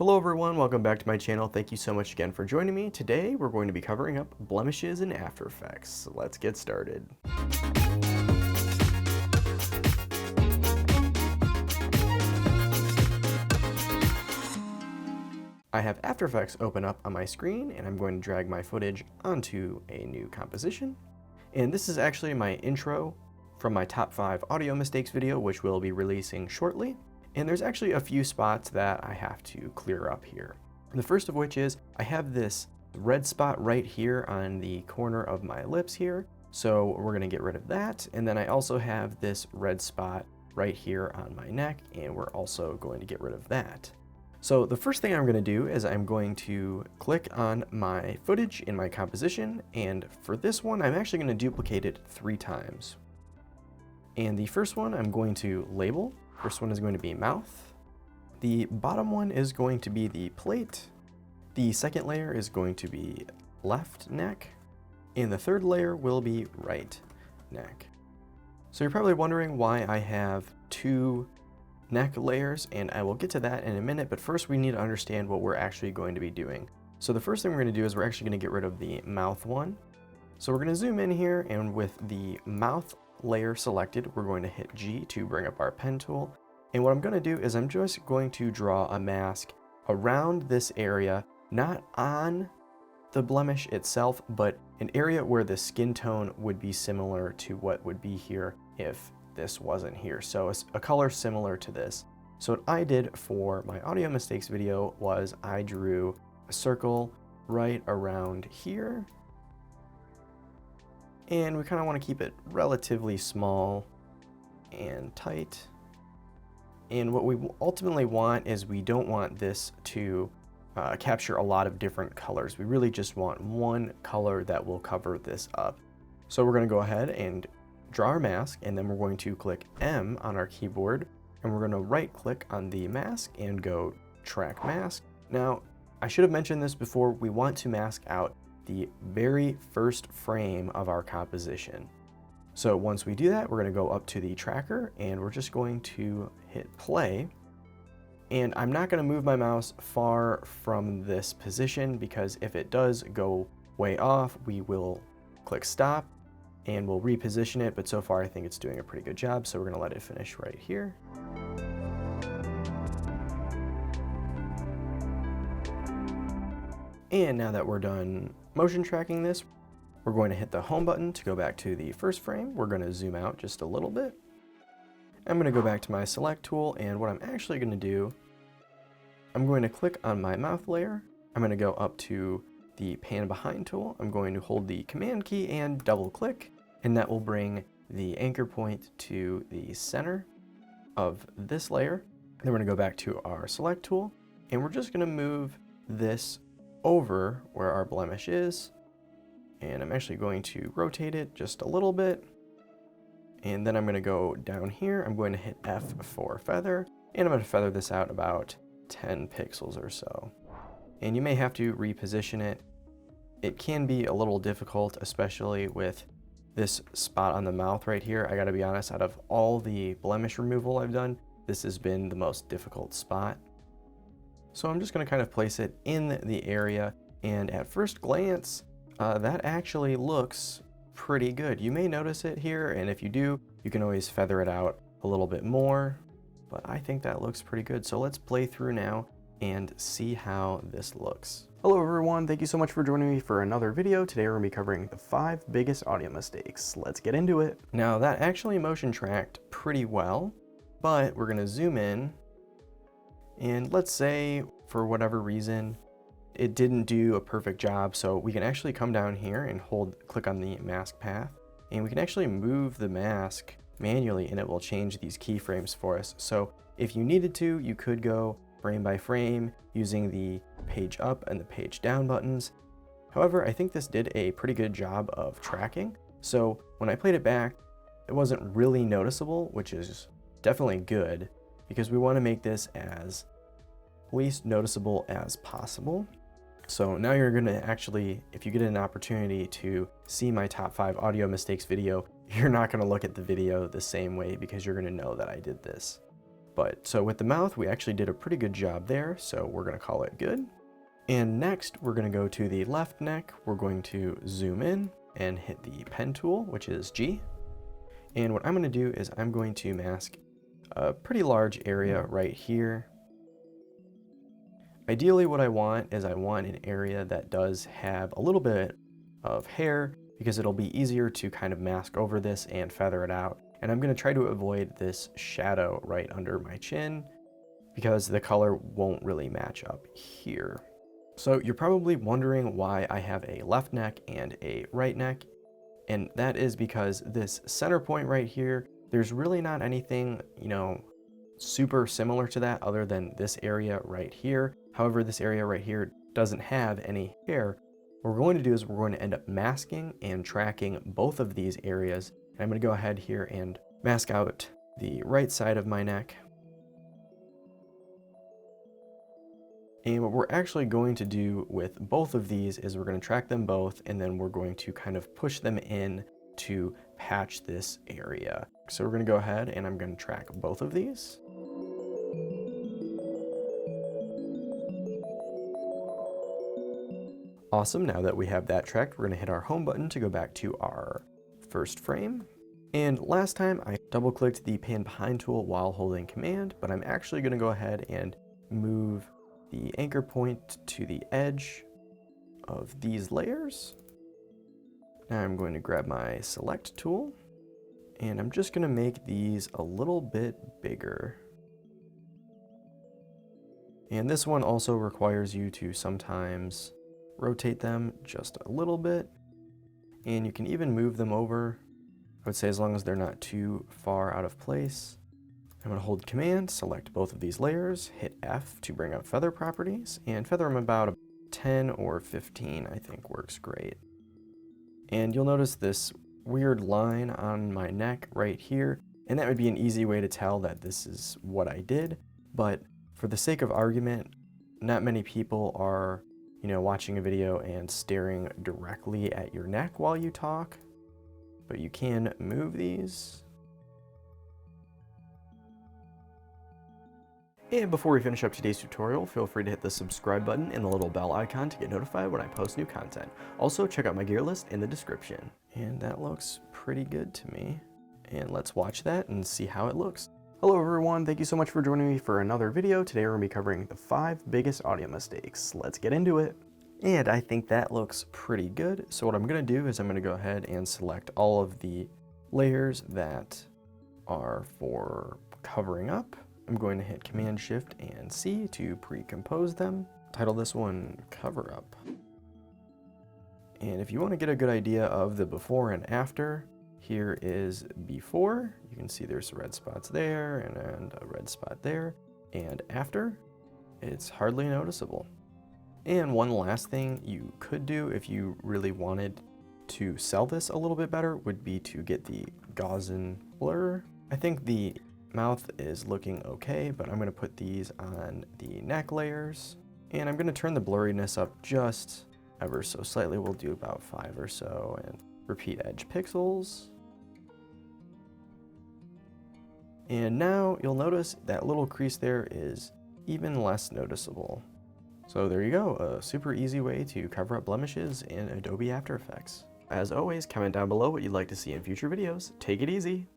Hello everyone, welcome back to my channel. Thank you so much again for joining me. Today we're going to be covering up blemishes in After Effects. So let's get started. I have After Effects open up on my screen and I'm going to drag my footage onto a new composition. And this is actually my intro from my top 5 audio mistakes video, which we'll be releasing shortly. And there's actually a few spots that I have to clear up here. The first of which is I have this red spot right here on the corner of my lips here. So we're gonna get rid of that. And then I also have this red spot right here on my neck, and we're also going to get rid of that. So the first thing I'm gonna do is I'm going to click on my footage in my composition. And for this one, I'm actually gonna duplicate it 3 times. And the first one I'm going to label. First one is going to be mouth. The bottom one is going to be the plate. The second layer is going to be left neck. And the third layer will be right neck. So you're probably wondering why I have 2 neck layers, and I will get to that in a minute, but first we need to understand what we're actually going to be doing. So the first thing we're going to do is we're actually going to get rid of the mouth one. So we're going to zoom in here, and with the mouth layer selected, we're going to hit G to bring up our pen tool. And what I'm going to do is I'm just going to draw a mask around this area, not on the blemish itself, but an area where the skin tone would be similar to what would be here if this wasn't here. So a color similar to this. So what I did for my audio mistakes video was I drew a circle right around here. And we kind of want to keep it relatively small and tight. And what we ultimately want is we don't want this to capture a lot of different colors. We really just want one color that will cover this up. So we're going to go ahead and draw our mask, and then we're going to click M on our keyboard, and we're going to right click on the mask and go track mask. Now, I should have mentioned this before, we want to mask out the very first frame of our composition. So once we do that, we're going to go up to the tracker and we're just going to hit play. And I'm not going to move my mouse far from this position, because if it does go way off, we will click stop and we'll reposition it. But so far I think it's doing a pretty good job, so we're going to let it finish right here. And now that we're done motion tracking this, we're going to hit the home button to go back to the first frame. We're going to zoom out just a little bit. I'm going to go back to my select tool, and what I'm actually going to do, I'm going to click on my mouth layer. I'm going to go up to the pan behind tool. I'm going to hold the command key and double click, and that will bring the anchor point to the center of this layer. And then we're going to go back to our select tool, and we're just going to move this over where our blemish is, and I'm actually going to rotate it just a little bit, and then I'm going to go down here. I'm going to hit F for feather, and I'm going to feather this out about 10 pixels or so. And you may have to reposition it. It can be a little difficult, especially with this spot on the mouth right here. I gotta be honest, out of all the blemish removal I've done, this has been the most difficult spot. So I'm just going to kind of place it in the area, and at first glance, that actually looks pretty good. You may notice it here, and if you do, you can always feather it out a little bit more, but I think that looks pretty good. So let's play through now and see how this looks. Hello everyone, thank you so much for joining me for another video. Today we're going to be covering the 5 biggest audio mistakes. Let's get into it. Now that actually motion tracked pretty well, but we're going to zoom in. And let's say for whatever reason, it didn't do a perfect job. So we can actually come down here and click on the mask path, and we can actually move the mask manually, and it will change these keyframes for us. So if you needed to, you could go frame by frame using the page up and the page down buttons. However, I think this did a pretty good job of tracking. So when I played it back, it wasn't really noticeable, which is definitely good, because we want to make this as least noticeable as possible. So now you're going to actually, if you get an opportunity to see my top 5 audio mistakes video, you're not going to look at the video the same way, because you're going to know that I did this. But so with the mouth, we actually did a pretty good job there, so we're gonna call it good. And next, we're gonna go to the left neck. We're going to zoom in and hit the pen tool, which is G. And what I'm gonna do is I'm going to mask a pretty large area right here. Ideally, what I want is I want an area that does have a little bit of hair, because it'll be easier to kind of mask over this and feather it out. And I'm gonna try to avoid this shadow right under my chin because the color won't really match up here. So you're probably wondering why I have a left neck and a right neck. And that is because this center point right here, there's really not anything, super similar to that other than this area right here. However, this area right here doesn't have any hair. What we're going to do is we're going to end up masking and tracking both of these areas. And I'm going to go ahead here and mask out the right side of my neck. And what we're actually going to do with both of these is we're going to track them both, and then we're going to kind of push them in to patch this area. So we're going to go ahead and I'm going to track both of these. Awesome, now that we have that tracked, we're gonna hit our home button to go back to our first frame. And last time I double clicked the pan behind tool while holding command, but I'm actually gonna go ahead and move the anchor point to the edge of these layers. Now I'm going to grab my select tool and I'm just gonna make these a little bit bigger. And this one also requires you to sometimes rotate them just a little bit, and you can even move them over, I would say, as long as they're not too far out of place. I'm going to hold command, select both of these layers, hit F to bring up feather properties, and feather them about 10 or 15 I think works great. And you'll notice this weird line on my neck right here, and that would be an easy way to tell that this is what I did, but for the sake of argument, not many people are watching a video and staring directly at your neck while you talk, but you can move these. And before we finish up today's tutorial, feel free to hit the subscribe button and the little bell icon to get notified when I post new content. Also, check out my gear list in the description. And that looks pretty good to me. And let's watch that and see how it looks. Hello everyone, thank you so much for joining me for another video. Today we're going to be covering the 5 biggest audio mistakes. Let's get into it. And I think that looks pretty good. So what I'm going to do is I'm going to go ahead and select all of the layers that are for covering up. I'm going to hit Command Shift and C to pre-compose them. Title this one Cover Up. And if you want to get a good idea of the before and after, here is before. You can see there's red spots there and a red spot there. And after, it's hardly noticeable. And one last thing you could do if you really wanted to sell this a little bit better would be to get the Gaussian blur. I think the mouth is looking okay, but I'm going to put these on the neck layers. And I'm going to turn the blurriness up just ever so slightly. We'll do about 5 or so, and repeat edge pixels. And now you'll notice that little crease there is even less noticeable. So there you go, a super easy way to cover up blemishes in Adobe After Effects. As always, comment down below what you'd like to see in future videos. Take it easy.